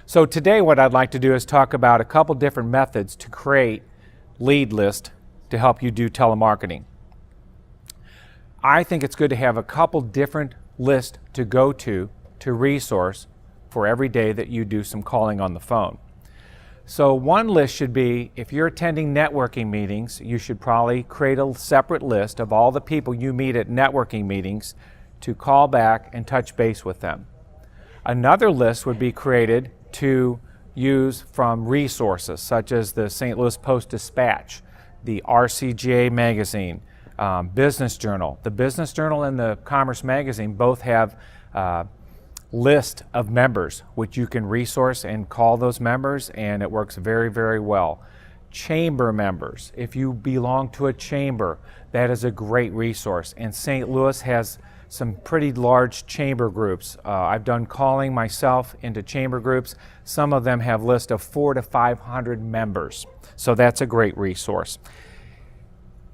So today what I'd like to do is talk about a couple different methods to create lead list to help you do telemarketing. I think it's good to have a couple different lists to go to resource for every day that you do some calling on the phone. So one list should be, if you're attending networking meetings, you should probably create a separate list of all the people you meet at networking meetings to call back and touch base with them. Another list would be created to use from resources such as the St. Louis Post-Dispatch, the RCGA magazine, Business Journal. The Business Journal and the Commerce Magazine both have list of members which you can resource and call those members, and it works very, very well. Chamber members, if you belong to a chamber, that is a great resource, and St. Louis has some pretty large chamber groups. I've done calling myself into chamber groups. Some of them have lists of 400 to 500 members, so that's a great resource.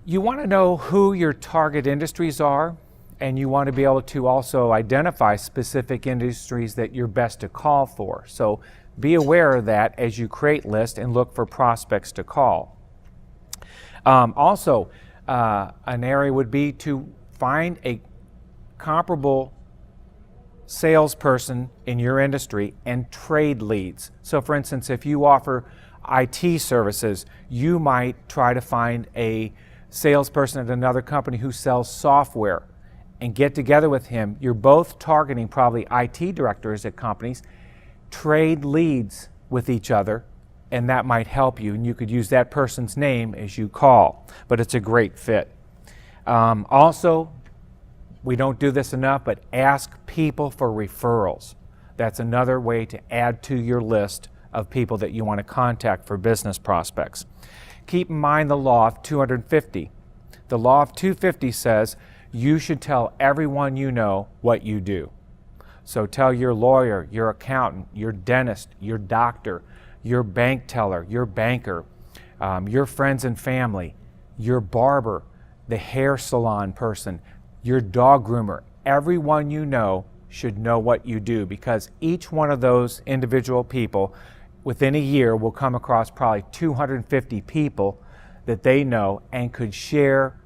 You want to know who your target industries are, and you want to be able to also identify specific industries that you're best to call for. So be aware of that as you create lists and look for prospects to call. Also, an area would be to find a comparable salesperson in your industry and trade leads. So for instance, if you offer IT services, you might try to find a salesperson at another company who sells software and get together with him. You're both targeting probably IT directors at companies. Trade leads with each other, and that might help you, and you could use that person's name as you call, but it's a great fit. Also, we don't do this enough, but ask people for referrals. That's another way to add to your list of people that you want to contact for business prospects. Keep in mind the law of 250. The law of 250 says you should tell everyone you know what you do. So tell your lawyer, your accountant, your dentist, your doctor, your bank teller, your banker, your friends and family, your barber, the hair salon person, your dog groomer. Everyone you know should know what you do, because each one of those individual people within a year will come across probably 250 people that they know and could share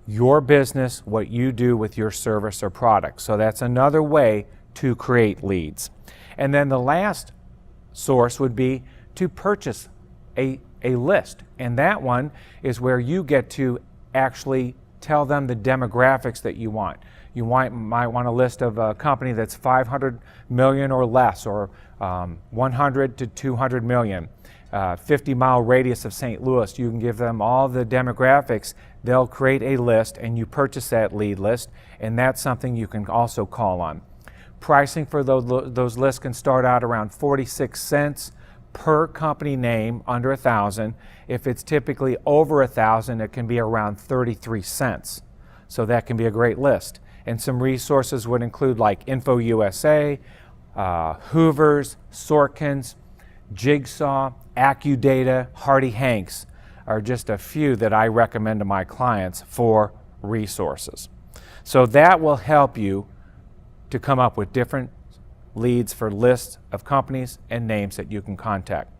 your business, what you do with your service or product. So that's another way to create leads. And then the last source would be to purchase a list. And that one is where you get to actually tell them the demographics that you want. You might want a list of a company that's 500 million or less, or 100 to 200 million. 50-mile radius of St. Louis. You can give them all the demographics. They'll create a list, and you purchase that lead list, and that's something you can also call on. Pricing for those lists can start out around 46 cents per company name, under 1,000. If it's typically over 1,000, it can be around 33 cents. So that can be a great list. And some resources would include like Info USA, Hoover's, Sorkin's, Jigsaw, AccuData, Hardy Hanks are just a few that I recommend to my clients for resources. So that will help you to come up with different leads for lists of companies and names that you can contact.